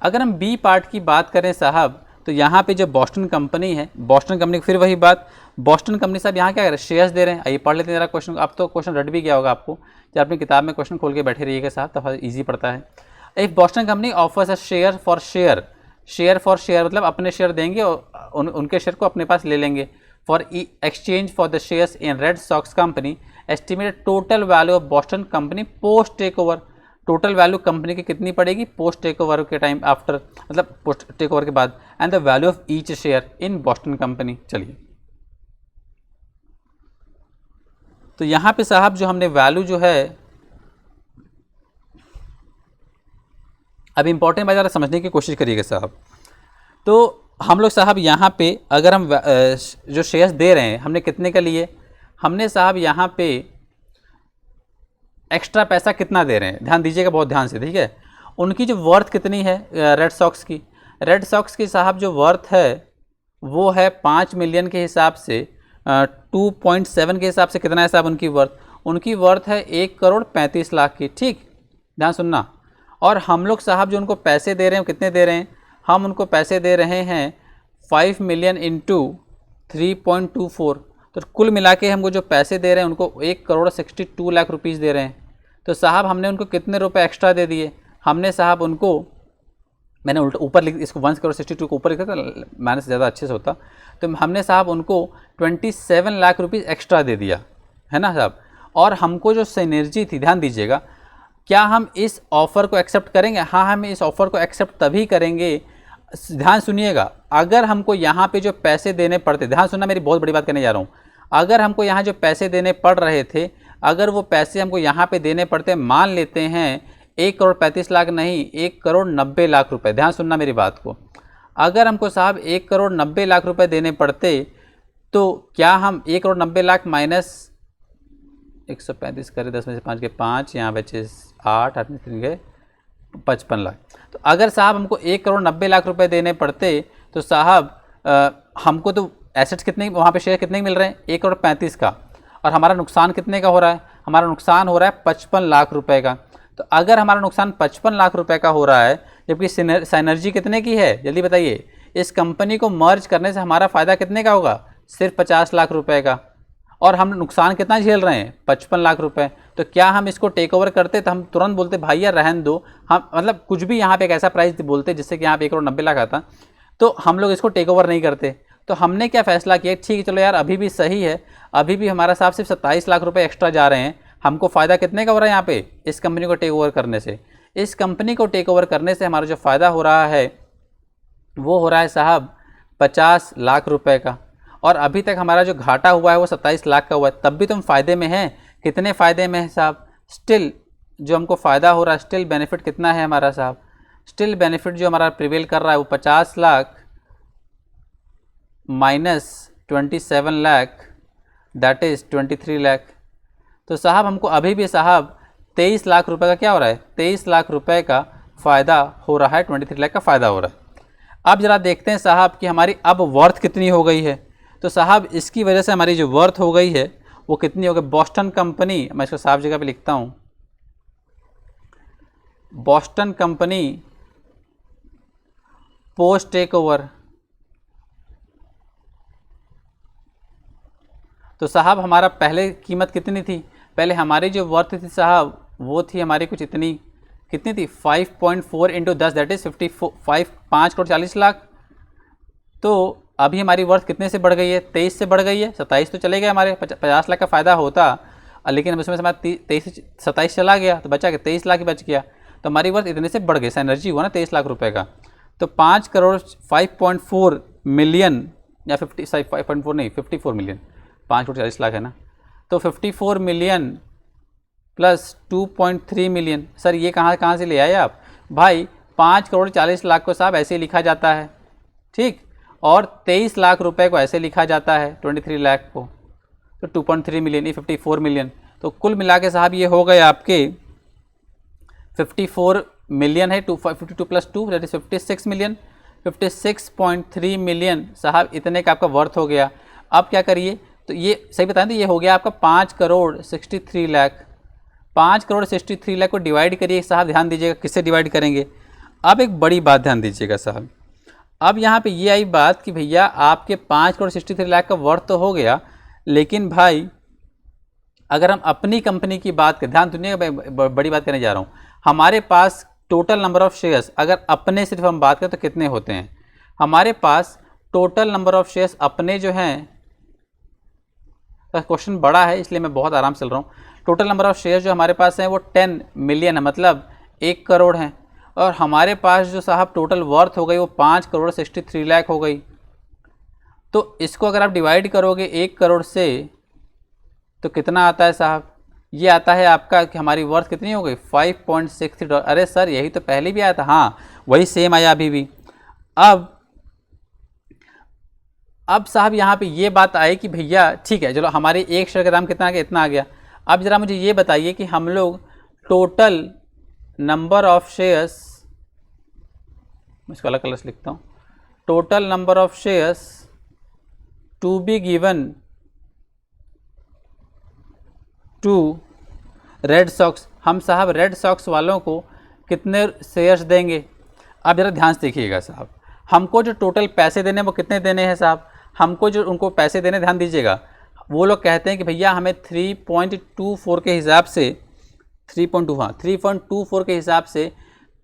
अगर हम बी पार्ट की बात करें साहब, तो यहाँ पे जो बॉस्टन कंपनी है, बॉस्टन कंपनी फिर वही बात, बॉस्टन कंपनी साहब यहाँ क्या कर रहे हैं, शेयर्स दे रहे हैं। आइए पढ़ लेते हैं जरा क्वेश्चन, अब तो क्वेश्चन रट भी गया होगा आपको, जब अपनी किताब में क्वेश्चन खोल के बैठे रहिएगा साहब तो ईजी पड़ता है। If Boston company offers a share for share, share for share मतलब अपने शेयर देंगे और उनके शेयर को अपने पास ले लेंगे, for exchange for the shares in Red Sox company, estimated total value of Boston company post takeover, total value company की कितनी पड़ेगी पोस्ट टेक ओवर के टाइम, आफ्टर मतलब पोस्ट टेक ओवर के बाद, and the value of each share in Boston company. चलिए तो यहाँ पे साहब जो हमने वैल्यू जो है, अब इंपॉर्टेंट बात ज़रा समझने की कोशिश करिएगा साहब। तो हम लोग साहब यहाँ पे अगर हम जो शेयर्स दे रहे हैं हमने कितने का लिए, हमने साहब यहाँ पे एक्स्ट्रा पैसा कितना दे रहे हैं, ध्यान दीजिएगा बहुत ध्यान से, ठीक है। उनकी जो वर्थ कितनी है रेड सॉक्स की, रेड सॉक्स की साहब जो वर्थ है वो है 5 मिलियन के हिसाब से 2.7 के हिसाब से कितना है साहब उनकी वर्थ है 1,35,00,000 की। ठीक, ध्यान सुनना। और हम लोग साहब जो उनको पैसे दे रहे हैं कितने दे रहे हैं, हम उनको पैसे दे रहे हैं 5 मिलियन इंटू 3.24, तो कुल मिला के हमको जो पैसे दे रहे हैं उनको 1,62,00,000 रुपीज़ दे रहे हैं। तो साहब हमने उनको कितने रुपए एक्स्ट्रा दे दिए, हमने साहब उनको, मैंने उल्टा ऊपर लिख, इसको 1,62,00,000 को ऊपर लिखा था, माइनस ज़्यादा अच्छे से होता, तो हमने साहब उनको 27 लाख रुपीज़ एक्स्ट्रा दे दिया है ना साहब। और हमको जो सिनर्जी थी, ध्यान दीजिएगा, क्या हम इस ऑफ़र को एक्सेप्ट करेंगे? हाँ, हम इस ऑफ़र को एक्सेप्ट तभी करेंगे, ध्यान सुनिएगा, अगर हमको यहाँ पे जो पैसे देने पड़ते, ध्यान सुनना, मेरी बहुत बड़ी बात करने जा रहा हूँ, अगर हमको यहाँ जो पैसे देने पड़ रहे थे, अगर वो पैसे हमको यहाँ पे देने पड़ते, मान लेते हैं 1,35,00,000 नहीं, 1,90,00,000 रुपये, ध्यान सुनना मेरी बात को, अगर हमको साहब 1,90,00,000 रुपये देने पड़ते, तो क्या हम 1,90,00,000 माइनस 135 करे, 10 में से 5 के 5, यहाँ बचे 8, 8 में 3 गए 55 लाख। तो अगर साहब हमको 1,90,00,000 रुपये देने पड़ते, तो साहब हमको तो एसेट्स कितने, वहाँ पे शेयर कितने मिल रहे हैं, 1,35,00,000 का, और हमारा नुकसान कितने का हो रहा है, हमारा नुकसान हो रहा है 55 लाख रुपए का। तो अगर हमारा नुकसान 55 लाख रुपए का हो रहा है, जबकि सिनर्जी कितने की है, जल्दी बताइए, इस कंपनी को मर्ज करने से हमारा फ़ायदा कितने का होगा, सिर्फ 50 लाख रुपए का, और हम नुकसान कितना झेल रहे हैं, 55 लाख रुपए। तो क्या हम इसको टेक ओवर करते, तो हम तुरंत बोलते भैया रहन दो, हम मतलब कुछ भी यहाँ पे एक ऐसा प्राइस बोलते जिससे कि यहाँ पे 1,90,00,000 आता, तो हम लोग इसको टेक ओवर नहीं करते। तो हमने क्या फ़ैसला किया, ठीक है चलो यार, अभी भी सही है, अभी भी हमारा साहब सिर्फ 27 लाख रुपये एक्स्ट्रा जा रहे हैं, हमको फ़ायदा कितने का हो रहा है यहाँ पे, इस कंपनी को टेक ओवर करने से। इस कंपनी को टेक ओवर करने से हमारा जो फ़ायदा हो रहा है वो हो रहा है साहब 50 लाख रुपए का, और अभी तक हमारा जो घाटा हुआ है वो 27 लाख का हुआ है, तब भी तुम फ़ायदे में हैं। कितने फ़ायदे में है साहब, स्टिल जो हमको फ़ायदा हो रहा है, स्टिल बेनिफिट कितना है हमारा साहब, स्टिल बेनिफिट जो हमारा प्रिवेल कर रहा है वो 50 lakh minus 27 lakh, that is 23 lakh. तो साहब हमको अभी भी साहब 23 लाख रुपए का क्या हो रहा है, 23 लाख रुपए का फ़ायदा हो रहा है, 23 लाख का फ़ायदा हो रहा है। अब ज़रा देखते हैं साहब कि हमारी अब वर्थ कितनी हो गई है। तो साहब इसकी वजह से हमारी जो वर्थ हो गई है वो कितनी हो गई, बॉस्टन कंपनी, मैं इसको साफ जगह पे लिखता हूँ, Boston company post takeover. तो साहब हमारा पहले कीमत कितनी थी, पहले हमारी जो वर्थ थी साहब वो थी हमारी कुछ इतनी, कितनी थी 5.4 इंटू 10 दैट इज़ 5,40,00,000। तो अभी हमारी वर्थ कितने से बढ़ गई है, 23 से बढ़ गई है, 27 तो चले गए हमारे, 50 लाख का फ़ायदा होता, लेकिन उसमें से हमारा 23 से 27 चला गया, तो बचा के 23 लाख ही बच गया। तो हमारी वर्थ इतने से बढ़ गई, सिनर्जी हुआ ना 23 लाख रुपए का। तो 5,4 मिलियन या 5.4 नहीं 54 मिलियन, 5,40,00,000 है ना, तो 54 मिलियन प्लस 2.3 मिलियन। सर ये कहाँ से ले आए आप भाई, 5,40,00,000 को साहब ऐसे लिखा जाता है, ठीक, और 23 लाख रुपए को ऐसे लिखा जाता है 23 लाख को, तो 2.3 मिलियन, ये 54 मिलियन। तो कुल मिला के साहब ये हो गए आपके 54 मिलियन है, 52 plus 2 that is 56 million, 56.3 million साहब इतने का आपका वर्थ हो गया। अब क्या करिए, तो ये सही बताएं तो ये हो गया आपका 5,63,00,000। 5,63,00,000 को डिवाइड करिए साहब, ध्यान दीजिएगा किससे डिवाइड करेंगे। अब एक बड़ी बात ध्यान दीजिएगा साहब, अब यहाँ पे ये आई बात कि भैया आपके 5,63,00,000 का वर्थ तो हो गया, लेकिन भाई अगर हम अपनी कंपनी की बात करें, ध्यान सुनिएगा बड़ी बात करने जा रहा हूँ, हमारे पास टोटल नंबर ऑफ़ शेयर्स अगर अपने सिर्फ हम बात करें तो कितने होते हैं, हमारे पास टोटल नंबर ऑफ़ शेयर्स अपने जो हैं, क्वेश्चन बड़ा है इसलिए मैं बहुत आराम से चल रहा हूँ, टोटल नंबर ऑफ़ शेयर्स जो हमारे पास हैं वो 10 मिलियन है, मतलब 1 करोड़ हैं, और हमारे पास जो साहब टोटल वर्थ हो गई वो 5,63,00,000 हो गई। तो इसको अगर आप डिवाइड करोगे 1 करोड़ से तो कितना आता है साहब, ये आता है आपका कि हमारी वर्थ कितनी हो गई 5.63 डॉलर। अरे सर यही तो पहले भी आया था, हाँ वही सेम आया अभी भी। अब साहब यहाँ पे ये बात आई कि भैया ठीक है चलो हमारे एक शेयर का दाम कितना आ गया, इतना आ गया। अब ज़रा मुझे ये बताइए कि हम लोग टोटल नंबर ऑफ शेयर्स, मैं इसको अलग कलर से लिखता हूँ, total number of shares to be given to Red Sox. हम साहब रेड सॉक्स वालों को कितने शेयर्स देंगे? आप ज़रा ध्यान से देखिएगा साहब, हमको जो टोटल पैसे देने हैं वो कितने देने हैं साहब? हमको जो उनको पैसे देने, ध्यान दीजिएगा, वो लोग कहते हैं कि भैया हमें 3.24 के हिसाब से 3.24 के हिसाब से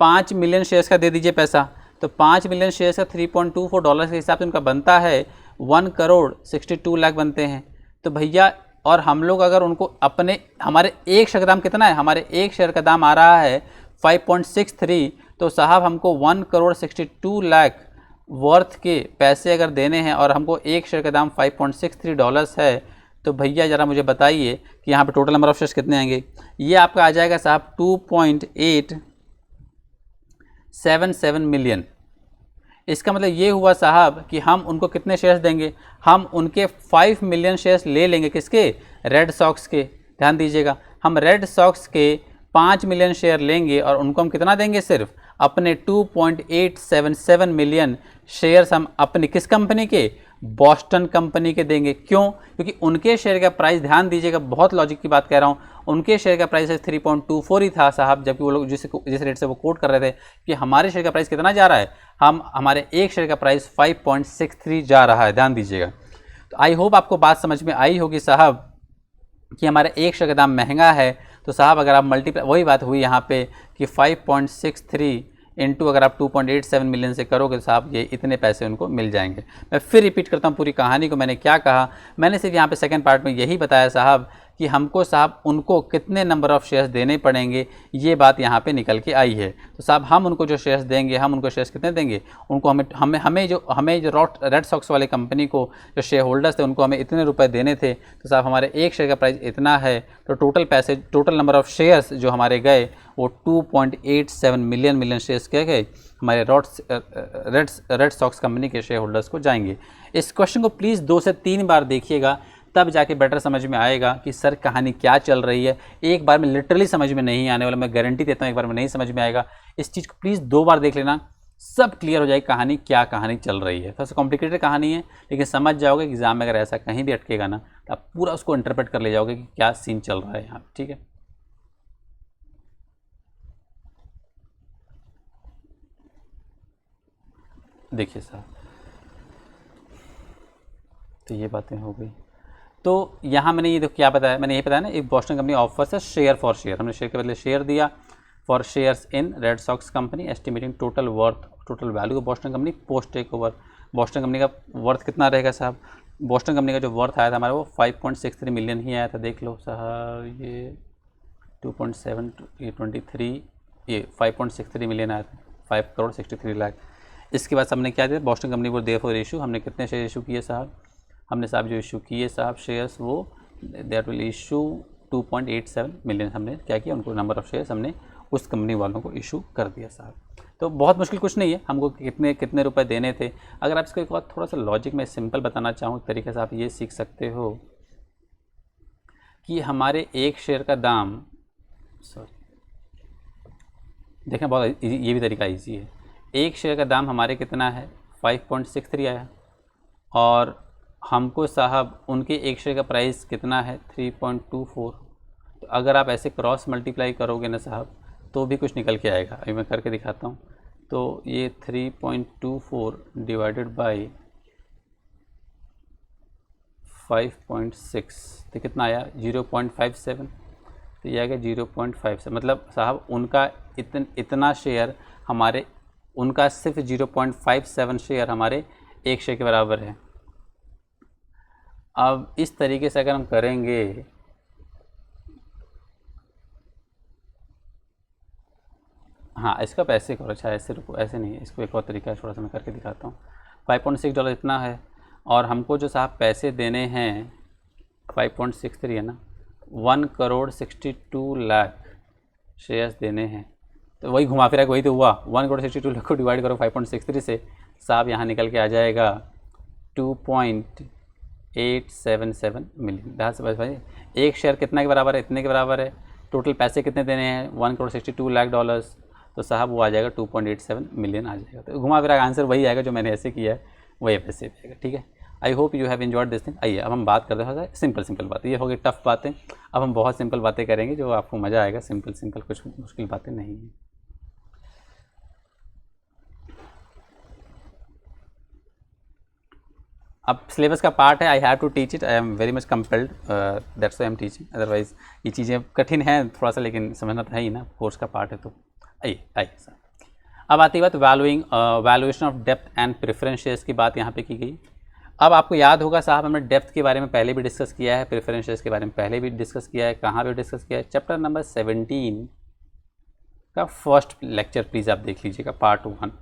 5 मिलियन शेयर्स का दे दीजिए पैसा। तो 5 मिलियन शेयर्स का $3.24 के हिसाब से उनका बनता है 1,62,00,000 बनते हैं। तो भैया, और हम लोग अगर उनको अपने, हमारे एक शेयर का दाम कितना है? हमारे एक शेयर का दाम आ रहा है 5.63। तो साहब हमको 1,62,00,000 वर्थ के पैसे अगर देने हैं और हमको एक शेयर का दाम $5.63 है, तो भैया ज़रा मुझे बताइए कि यहाँ पे टोटल नंबर ऑफ शेयर्स कितने आएंगे? ये आपका आ जाएगा साहब 2.877 मिलियन। इसका मतलब ये हुआ साहब कि हम उनको कितने शेयर्स देंगे? हम उनके 5 मिलियन शेयर्स ले लेंगे। किसके? रेड सॉक्स के। ध्यान दीजिएगा, हम रेड सॉक्स के 5 मिलियन शेयर लेंगे और उनको हम कितना देंगे? सिर्फ अपने 2.877 मिलियन शेयर्स हम अपनी किस कंपनी के? बॉस्टन कंपनी के देंगे। क्यों? क्योंकि उनके शेयर का प्राइस, ध्यान दीजिएगा, बहुत लॉजिक की बात कह रहा हूँ, उनके शेयर का प्राइस 3.24 ही था साहब, जबकि वो लोग जिस रेट से वो कोट कर रहे थे कि हमारे शेयर का प्राइस कितना जा रहा है, हमारे एक शेयर का प्राइस 5.63 जा रहा है। ध्यान दीजिएगा। तो आई होप आपको बात समझ में आई होगी साहब कि हमारे एक शेयर का दाम महंगा है। तो साहब अगर आप मल्टीप्लाई, वही बात हुई यहाँ पे कि 5.63 इंटू अगर आप 2.87 मिलियन से करोगे तो साहब ये इतने पैसे उनको मिल जाएंगे। मैं फिर रिपीट करता हूँ पूरी कहानी को, मैंने क्या कहा, मैंने सिर्फ यहाँ पे सेकंड पार्ट में यही बताया साहब कि हमको साहब उनको कितने नंबर ऑफ़ शेयर्स देने पड़ेंगे, ये बात यहाँ पे निकल के आई है। तो साहब हम उनको जो शेयर्स देंगे, हम उनको शेयर्स कितने देंगे, उनको हमें जो रेड सॉक्स वाले कंपनी को जो शेयर होल्डर्स थे उनको हमें इतने रुपए देने थे। तो साहब हमारे एक शेयर का प्राइस इतना है, तो टोटल नंबर ऑफ़ शेयर्स जो हमारे गए वो 2.87 मिलियन शेयर्स के गए हमारे रेड सॉक्स कंपनी के शेयर होल्डर्स को जाएंगे। इस क्वेश्चन को प्लीज़ 2 से 3 बार देखिएगा, तब जाके बेटर समझ में आएगा कि सर कहानी क्या चल रही है। एक बार में लिटरली समझ में नहीं आने वाला, मैं गारंटी देता हूँ एक बार में नहीं समझ में आएगा। इस चीज़ को प्लीज़ 2 बार देख लेना, सब क्लियर हो जाएगी कहानी, क्या कहानी चल रही है। थोड़ा सा कॉम्प्लिकेटेड कहानी है, लेकिन समझ जाओगे एग्जाम में अगर ऐसा कहीं भी अटकेगा ना तो आप पूरा उसको इंटरप्रेट कर ले जाओगे कि क्या सीन चल रहा है यहाँ। ठीक है, देखिए साहब, तो ये बातें हो गई। तो यहाँ मैंने ये देखो क्या बताया, मैंने ये बताया ना, एक बॉस्टन कंपनी ऑफर्स है शेयर फॉर शेयर, हमने शेयर के बदले शेयर दिया for shares in Red Sox company estimating total value of Boston company post takeover. Boston company का वर्थ कितना रहेगा साहब? बॉस्टन कंपनी का जो वर्थ आया था हमारा वो 5.63 मिलियन ही आया था। देख लो साहब, ये 2.7 ये 23 ये 5.63 मिलियन आया था, 5,63,00,000। इसके बाद हमने क्या दिया? बॉस्टन कंपनी को देयरफॉर इशू, हमने कितने शेयर इशू किए साहब? हमने साहब जो इशू किए साहब शेयर्स, वो दैट विल इशू 2.87 मिलियन। हमने क्या किया? उनको नंबर ऑफ शेयर्स हमने उस कंपनी वालों को इशू कर दिया साहब। तो बहुत मुश्किल कुछ नहीं है, हमको कितने रुपए देने थे। अगर आप इसको एक बार थोड़ा सा लॉजिक में सिंपल बताना चाहूँ तरीके से, आप ये सीख सकते हो कि हमारे एक शेयर का दाम, सॉरी देखें बहुत ये भी तरीका ईजी है। एक शेयर का दाम हमारे कितना है? 5.63 आया, और हमको साहब उनके एक शेयर का प्राइस कितना है? 3.24। तो अगर आप ऐसे क्रॉस मल्टीप्लाई करोगे ना साहब तो भी कुछ निकल के आएगा। अभी मैं करके दिखाता हूँ। तो ये 3.24 डिवाइडेड बाई 5.6 तो कितना आया? 0.57। तो ये आएगा 0.57। मतलब साहब उनका इतना शेयर हमारे, उनका सिर्फ 0.57 शेयर हमारे एक शेयर के बराबर है। अब इस तरीके से अगर हम करेंगे, हाँ इसका आप ऐसे करो, अच्छा ऐसे रुको, ऐसे नहीं है, इसको एक और तरीका है, थोड़ा सा मैं करके दिखाता हूँ। $5.6 इतना है, और हमको जो साहब पैसे देने हैं 5.63 है ना, 1,62,00,000 शेयर्स देने हैं। तो वही घुमा फिरा के वही तो हुआ, 1,62,00,000 को डिवाइड करो 5.63 से, साहब यहाँ निकल के आ जाएगा 2.877 मिलियन। ध्यान से भाई, एक शेयर कितना के बराबर है? इतने के बराबर है। टोटल पैसे कितने देने हैं, 1,62,00,000 तो साहब वो आ जाएगा 2.87 मिलियन आ जाएगा। तो घुमा फिरा आंसर वही आएगा जो मैंने ऐसे किया है, वही वैसे आएगा। ठीक है, I hope you have enjoyed this thing. आइए अब हम बात करते हैं सिंपल बातें। ये हो गई टफ बातें, अब हम बहुत सिंपल बातें करेंगे जो आपको मज़ा आएगा। सिंपल कुछ मुश्किल बातें नहीं है। अब सिलेबस का पार्ट है, I have to teach it, I am very much compelled, that's why I am teaching, otherwise ये चीज़ें कठिन हैं थोड़ा सा, लेकिन समझना तो है ही ना, कोर्स का पार्ट है। तो आइए सर, अब आती बात valuation of depth and preference shares की बात यहाँ पे की गई। अब आपको याद होगा साहब, हमने डेप्थ के बारे में पहले भी डिस्कस किया है, प्रेफरेंस शेयर्स के बारे में पहले भी डिस्कस किया है। कहाँ पे डिस्कस किया है? चैप्टर नंबर 17 का फर्स्ट लेक्चर प्लीज़ आप देख लीजिएगा, पार्ट 1।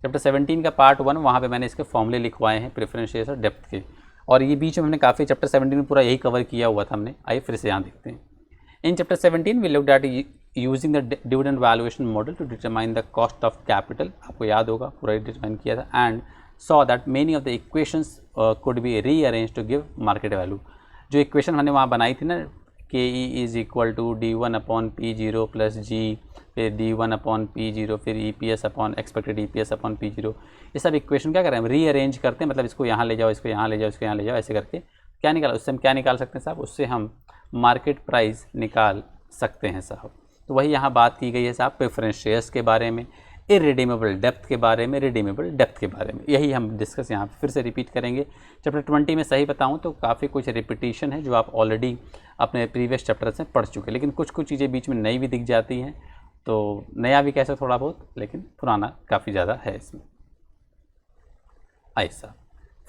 चैप्टर 17 का पार्ट 1, वहाँ पे मैंने इसके फॉर्मूले लिखवाए हैं प्रेफरेंस शेयर्स और डेप्थ के, और ये बीच में हमने काफ़ी चैप्टर 17 में पूरा यही कवर किया हुआ था हमने। आइए फिर से यहाँ देखते हैं। In chapter 17 we looked at using the dividend valuation model to determine the cost of capital, आपको याद होगा पूरा डिटरमाइन किया था, and saw that many of the equations could be rearrange to give market value. जो equation हमने वहाँ बनाई थी ना, K e is equal to D1/P0 plus g, फिर D1/P0, फिर EPS upon expected EPS upon P0, ये सब इक्वेशन क्या करें हम रीअरेंज करते हैं, मतलब इसको यहाँ ले जाओ, इसको यहाँ ले जाओ, इसको यहाँ ले जाओ, ऐसे करके क्या निकाला, उससे हम क्या निकाल सकते हैं साहब, उससे हम मार्केट प्राइस निकाल सकते हैं साहब। तो वही यहाँ बात की गई है साहब प्रेफरेंस शेयर्स के बारे में, इररिडीमेबल डेप्थ के बारे में, रिडीमेबल डेप्थ के बारे में, यही हम डिस्कस यहाँ फिर से रिपीट करेंगे। चैप्टर 20 में सही बताऊँ तो काफ़ी कुछ रिपीटिशन है जो आप ऑलरेडी अपने प्रीवियस चैप्टर से पढ़ चुके हैं, लेकिन कुछ चीज़ें बीच में नई भी दिख जाती हैं, तो नया भी कैसे थोड़ा बहुत, लेकिन पुराना काफ़ी ज़्यादा है इसमें। ऐसा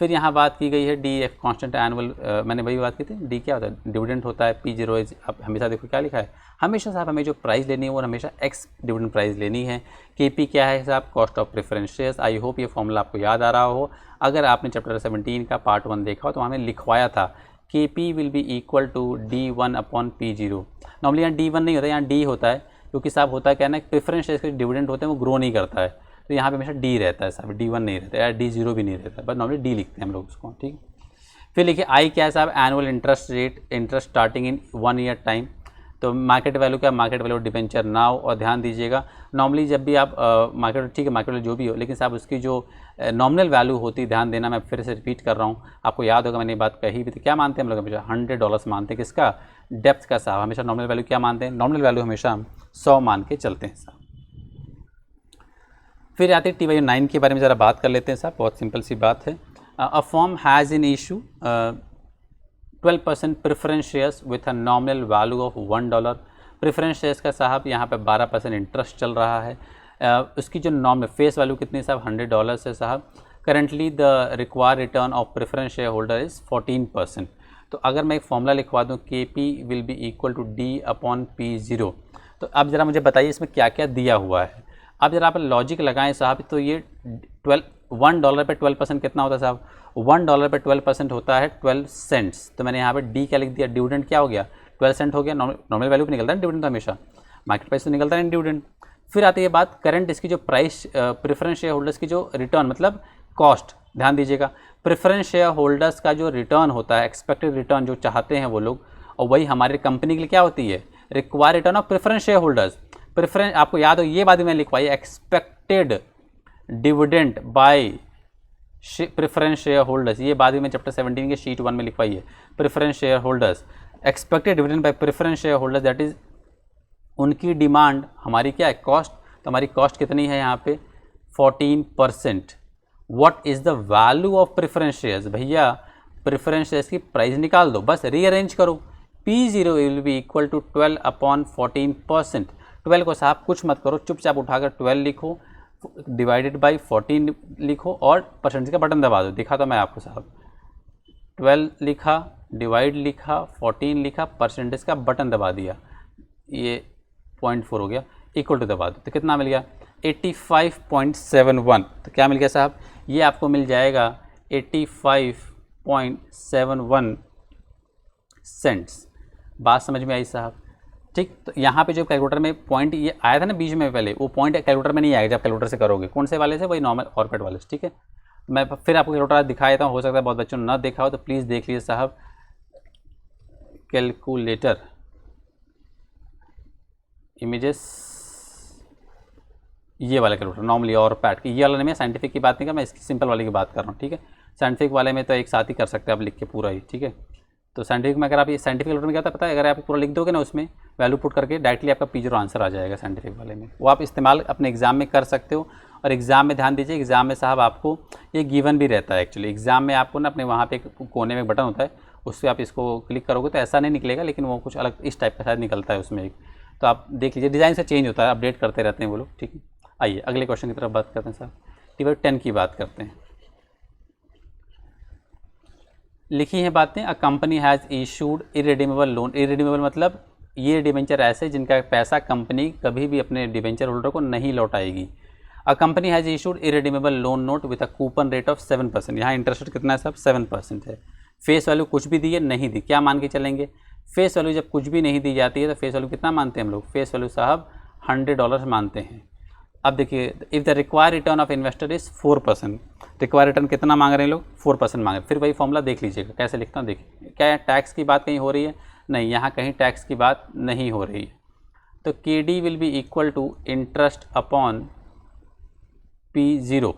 फिर यहाँ बात की गई है डी एक कॉन्स्टेंट एनुअल, मैंने वही बात की थी, डी क्या होता है, डिविडेंड होता है, P0 इज, अब हमेशा देखो क्या लिखा है, हमेशा साहब हमें जो प्राइस लेनी है वो हमेशा एक्स डिविडेंड प्राइस लेनी है। KP क्या है साहब, cost of preference shares. I hope ये फॉर्मूला आपको याद आ रहा हो। अगर आपने चैप्टर 17 का पार्ट 1 देखा हो तो हमें लिखवाया था KP will be equal to D1/P0। Normally यहाँ D1 नहीं होता, यहाँ D होता है, क्योंकि साहब होता क्या है ना, प्रेफरेंस शेयर्स के डिविडेंड होते हैं वो ग्रो नहीं करता है, तो यहाँ पे हमेशा D रहता है साहब, D1 नहीं रहता है, D0 भी नहीं रहता है, बस नॉर्मली D लिखते हैं हम लोग उसको। ठीक, फिर लिखिए I क्या है साहब, annual interest rate, interest starting in 1 year time. तो मार्केट वैल्यू क्या, मार्केट वैल्यू डिबेंचर नाउ। और ध्यान दीजिएगा नॉर्मली जब भी आप मार्केट, ठीक है मार्केट वैल्यू जो भी हो, लेकिन साहब उसकी जो नॉमिनल वैल्यू होती है, ध्यान देना, मैं फिर से रिपीट कर रहा हूँ, आपको याद होगा मैंने ये बात कही भी थी, क्या मानते हैं हम लोग हमेशा, $100 मानते हैं, किसका, डेप्थ का साहब। हमेशा नॉमिनल वैल्यू क्या मानते हैं, नॉमिनल वैल्यू हमेशा हम 100 मान के चलते हैं साहब। फिर आते हैं T/9 के बारे में ज़रा बात कर लेते हैं साहब, बहुत सिंपल सी बात है। A firm has in issue 12% preference shares with a nominal value of $1। Preference shares का साहब यहाँ पे 12% इंटरेस्ट चल रहा है। उसकी जो नॉमिनल फेस वैल्यू कितनी साहब, $100 है साहब। Currently the required return of preference share holder is 14%। तो अगर मैं एक फॉर्मूला लिखवा दूँ, KP will be equal to D/P0, तो अब ज़रा मुझे बताइए इसमें क्या क्या दिया हुआ है। अब जरा आप लॉजिक लगाएं साहब, तो ये $1 पे 12% कितना होता है साहब, $1 पे 12% होता है 12 सेंट्स। तो मैंने यहाँ पे डी क्या लिख दिया, डिविडेंड क्या हो गया, 12 सेंट हो गया। नॉर्मल वैल्यू पे निकलता है डिविडेंड, तो हमेशा मार्केट प्राइस तो निकलता है डिविडेंड। फिर आती है बात करंट, इसकी जो प्राइस प्रेफरेंस शेयर होल्डर्स की जो रिटर्न मतलब कॉस्ट, ध्यान दीजिएगा प्रेफरेंस शेयर होल्डर्स का जो रिटर्न होता है, एक्सपेक्टेड रिटर्न जो चाहते हैं वो लोग, और वही हमारी कंपनी के लिए क्या होती है, required return of preference share holders. Preference आपको याद हो ये बात मैंने लिखवाई, expected dividend by preference share holders, ये बात भी मैं चैप्टर 17 के शीट 1 में लिखवाई है। Preference share holders, expected dividend by preference share holders, that is उनकी डिमांड हमारी क्या है, कॉस्ट। तो हमारी कॉस्ट कितनी है यहाँ पे 14%। What is the value of preference shares, भैया प्रेफरेंस शेयर्स की प्राइस निकाल दो, बस रीअरेंज करो। P0 will be equal to 12/14%। 12 को साहब कुछ मत करो, चुपचाप उठाकर 12 लिखो, डिवाइडेड बाई 14 लिखो और परसेंटेज का बटन दबा दो। दिखा तो मैं आपको साहब, 12 लिखा, डिवाइड लिखा, 14 लिखा, परसेंटेज का बटन दबा दिया, ये 0.4 हो गया, इक्वल टू दबा दो, तो कितना मिल गया 85.71। तो क्या मिल गया साहब, ये आपको मिल जाएगा 85.71 सेंट्स। बात समझ में आई साहब, ठीक। तो यहाँ पे जो कैलकुलेटर में पॉइंट ये आया था ना बीच में, पहले वो पॉइंट कैलकुलेटर में नहीं आएगा जब कैलकुलेटर से करोगे, कौन से वाले से, वही नॉर्मल ऑर्बिट वाले से, ठीक है। मैं फिर आपको कैलकुलेटर दिखा देता हूँ, हो सकता है बहुत बच्चों ने ना देखा हो, तो प्लीज़ देख लीजिए साहब। कैलकुलेटर इमेजेस ये वाला कैलकुलेटर नॉर्मली और पैट ये वाला नहीं, मैं साइंटिफिक की बात नहीं कर, मैं इसकी सिंपल वाले की बात कर रहा हूँ, ठीक है। साइंटिफिक वाले में तो एक साथ ही कर सकते हैं आप लिख के पूरा ही, ठीक है। तो साइंटिफिक में अगर आप ये साइंटिफिक कैलकुलेटर में क्या होता है पता है, अगर आप पूरा लिख दोगे ना उसमें वैल्यू पुट करके डायरेक्टली आपका P0 आंसर आ जाएगा साइंटिफिक वाले में। वो आप इस्तेमाल अपने एग्जाम में कर सकते हो। और एग्जाम में ध्यान दीजिए, एग्जाम में साहब आपको ये गिवन भी रहता है एक्चुअली। एग्जाम में आपको ना अपने वहाँ पे कोने में एक बटन होता है, उससे आप इसको क्लिक करोगे तो ऐसा नहीं निकलेगा, लेकिन वो कुछ अलग इस टाइप का शायद निकलता है उसमें एक, तो आप देख लीजिए डिज़ाइन से चेंज होता है, अपडेट करते रहते हैं वो लोग, ठीक है। आइए अगले क्वेश्चन की तरफ बात करते हैं साहब। टेबल 10 की बात करते हैं। लिखी हैं बातें, अ company has issued irredeemable loan. Irredeemable मतलब ये डिबेंचर ऐसे जिनका पैसा कंपनी कभी भी अपने डिबेंचर होल्डर को नहीं लौटाएगी। A company has issued irredeemable loan note with a coupon rate of 7%। यहाँ इंटरेस्ट रेट कितना है साहब, 7% है। फेस वैल्यू कुछ भी दी है नहीं दी, क्या मान के चलेंगे, फेस वैल्यू जब कुछ भी नहीं दी जाती है तो फेस वैल्यू कितना मानते हैं हम लोग, फेस वैल्यू साहब $100 मानते हैं। अब देखिए, if the required return of investor is 4%, required return कितना मांग रहे हैं लोग, 4% मांग रहे हैं। फिर वही फॉर्मूला देख लीजिएगा कैसे लिखता हूँ, देखिए क्या टैक्स की बात कहीं हो रही है, नहीं यहाँ कहीं टैक्स की बात नहीं हो रही है। तो KD will be equal to interest upon P0।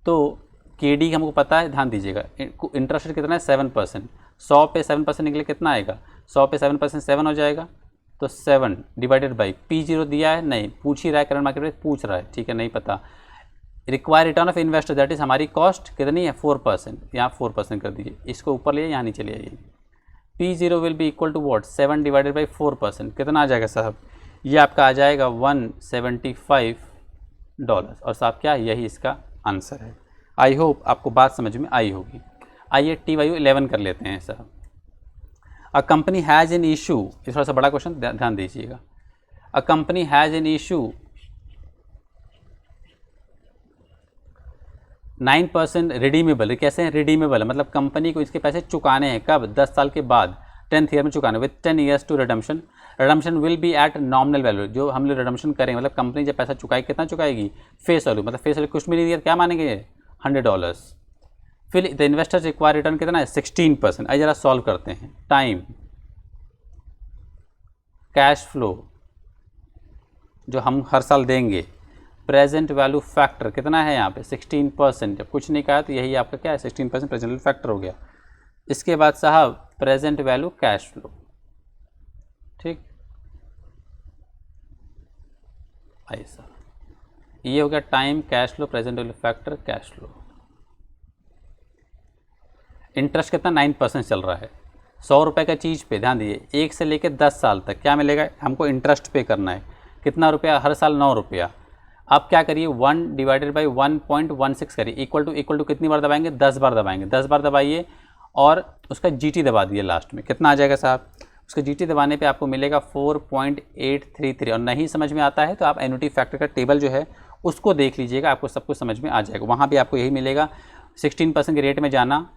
तो KD हमको पता है, ध्यान दीजिएगा, इंटरेस्ट रेट कितना है 7%, 100 पे 7% निकले कितना आएगा, 100 पे 7% 7 हो जाएगा, तो 7 डिवाइडेड बाई P0 दिया है, नहीं पूछ ही रहा है, करंट मार्केट रेट पूछ रहा है, ठीक है, नहीं पता। Require return of investor that is हमारी कॉस्ट कितनी है 4%, यहाँ 4% कर दीजिए, इसको ऊपर लिए यहाँ नीचे ले आइए। P0 will be equal to what, 7 divided by 4%, कितना आ जाएगा साहब, ये आपका आ जाएगा $175। और साहब क्या, यही इसका आंसर है। आई होप आपको बात समझ में आई होगी। आइए TYU 11 कर लेते हैं साहब। अ कंपनी हैज़ एन इशू, ये थोड़ा सा बड़ा क्वेश्चन ध्यान दीजिएगा। A company has an issue 9% redeemable, कैसे हैं रिडीमेबल, मतलब कंपनी को इसके पैसे चुकाने हैं, कब, 10 साल के बाद, 10th ईयर में चुकाने, with 10 years to redemption. Redemption will be at nominal value, जो हम लोग रिडम्पशन करेंगे, मतलब कंपनी जब पैसा चुकाएगी कितना चुकाएगी, फेस वैल्यू, मतलब फेस वैल्यू कुछ भी नहीं दिया, क्या मानेंगे $100। फिर द इन्वेस्टर्स रिक्वायर रिटर्न कितना है 16%। आइए जरा सॉल्व करते हैं। टाइम, कैश फ्लो जो हम हर साल देंगे, प्रेजेंट वैल्यू फैक्टर कितना है यहाँ पे 16%, जब कुछ नहीं कहा तो यही आपका क्या है 16% प्रेजेंट वैल्यू फैक्टर हो गया। इसके बाद साहब प्रेजेंट वैल्यू कैश फ्लो, ठीक, आइए साहब ये हो गया time, cash flow, present value factor, cash flow. Interest कितना 9% चल रहा है, 100 रुपये का चीज़ पे, ध्यान दीजिए 1 से लेकर 10 साल तक क्या मिलेगा हमको, इंटरेस्ट पे करना है, कितना रुपया हर साल 9 रुपया। आप क्या करिए 1 डिवाइडेड बाई 1.16 करिए, इक्वल टू कितनी बार दबाएंगे, 10 बार दबाएंगे, 10 बार दबाइए और उसका GT दबा दिए लास्ट में, कितना आ जाएगा साहब, उसका GT दबाने पे आपको मिलेगा 4.833। और नहीं समझ में आता है तो आप एन्युटी फैक्टर का टेबल जो है उसको देख लीजिएगा, आपको सब कुछ समझ में आ जाएगा। वहाँ भी आपको यही मिलेगा, 16% के रेट में जाना,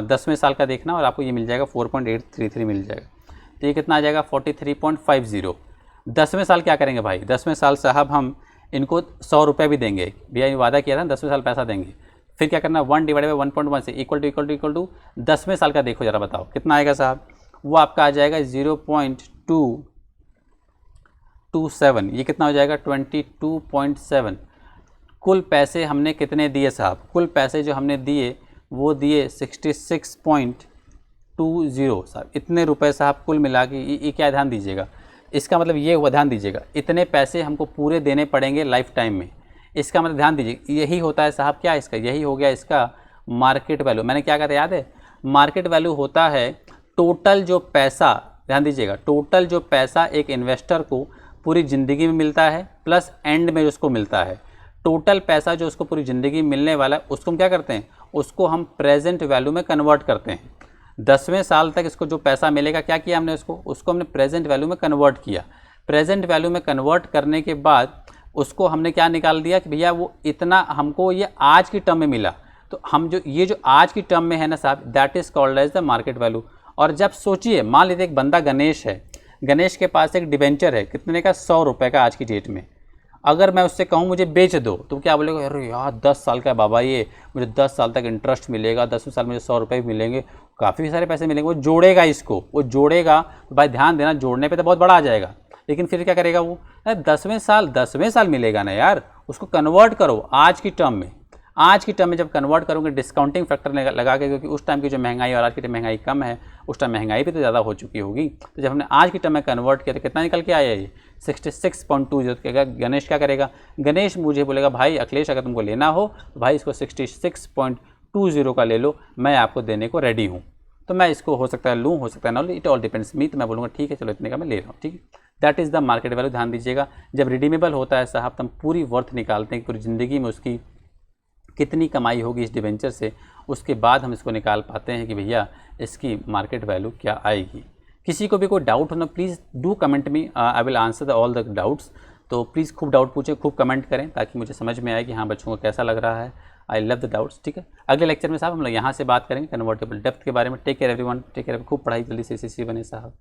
10वें साल का देखना और आपको ये मिल जाएगा 4.833 मिल जाएगा। तो ये कितना आ जाएगा 43.50। 10वें साल क्या करेंगे भाई, 10वें साल साहब हम इनको 100 रुपये भी देंगे, भैया ये वादा किया था 10वें साल पैसा देंगे। फिर क्या करना, 1 डिवाइडेड बाई 1.1 से इक्वल टू 10वें साल का देखो जरा बताओ कितना आएगा साहब, वो आपका आ जाएगा 0.227। ये कितना हो जाएगा 22.7। कुल पैसे हमने कितने दिए साहब, कुल पैसे जो हमने दिए वो दिए 66.20 साहब, इतने रुपए साहब कुल मिला के। ये क्या, ध्यान दीजिएगा, इसका मतलब ये हुआ, ध्यान दीजिएगा, इतने पैसे हमको पूरे देने पड़ेंगे लाइफ टाइम में। इसका मतलब ध्यान दीजिए, यही होता है साहब क्या, इसका यही हो गया इसका मार्केट वैल्यू। मैंने क्या कहा था याद है, मार्केट वैल्यू होता है टोटल जो पैसा, ध्यान दीजिएगा, टोटल जो पैसा एक इन्वेस्टर को पूरी ज़िंदगी में मिलता है प्लस एंड में उसको मिलता है। टोटल पैसा जो उसको पूरी ज़िंदगी में मिलने वाला है उसको हम क्या करते हैं, उसको हम प्रेजेंट वैल्यू में कन्वर्ट करते हैं। 10वें साल तक इसको जो पैसा मिलेगा क्या किया हमने, उसको हमने प्रेजेंट वैल्यू में कन्वर्ट किया। प्रेजेंट वैल्यू में कन्वर्ट करने के बाद उसको हमने क्या निकाल दिया कि भैया वो इतना हमको ये आज की टर्म में मिला, तो हम जो ये जो आज की टर्म में है ना साहब, that is called as the market value. और जब सोचिए, मान लीजिए एक बंदा गणेश है, गणेश के पास एक डिबेंचर है कितने का, 100 रुपये का आज की डेट में। अगर मैं उससे कहूँ मुझे बेच दो तो क्या बोलेगा, अरे यार 10 साल का है बाबा, ये मुझे 10 साल तक इंटरेस्ट मिलेगा, 10वें साल मुझे 100 रुपये मिलेंगे, काफ़ी सारे पैसे मिलेंगे। वो जोड़ेगा इसको, वो जोड़ेगा, तो भाई ध्यान देना, जोड़ने पे तो बहुत बड़ा आ जाएगा, लेकिन फिर क्या करेगा वो, 10वें साल मिलेगा ना यार, उसको कन्वर्ट करो आज की टर्म में। आज की टर्म में जब कन्वर्ट करोगे डिस्काउंटिंग फैक्टर लगा के, क्योंकि उस टाइम की जो महंगाई और आज की महंगाई कम है, उस टाइम महंगाई भी तो ज़्यादा हो चुकी होगी। तो जब हमने आज की टर्म में कन्वर्ट किया तो कितना निकल के आया ये 66.20। तो गणेश क्या करेगा, गणेश मुझे बोलेगा भाई अखिलेश अगर तुमको लेना हो तो भाई इसको 66.20 का ले लो, मैं आपको देने को रेडी हूँ। तो मैं इसको हो सकता है लूँ, हो सकता है ना लूँ, इट ऑल डिपेंड्स मी। तो मैं बोलूँगा ठीक है चलो इतने का मैं ले रहा हूँ, ठीक है। That is the market value. ध्यान दीजिएगा, जब रिडीमेबल होता है साहब तो हम पूरी वर्थ निकालते हैं, पूरी ज़िंदगी में उसकी कितनी कमाई होगी इस डिवेंचर से, उसके बाद हम इसको निकाल पाते हैं कि भैया इसकी मार्केट वैल्यू क्या आएगी। किसी को भी कोई डाउट हो ना, please do comment me, I will answer all the doubts. तो प्लीज़ खूब डाउट पूछें, खूब कमेंट करें, ताकि मुझे समझ में आए कि हाँ बच्चों को कैसा लग रहा है। आई लव द डाउट्स, ठीक है। अगले लेक्चर में साहब हम लोग यहाँ से बात करेंगे कन्वर्टेबल डेप्थ के बारे में। Take care everyone, take care, खूब पढ़ाई जल्दी से बने साहब।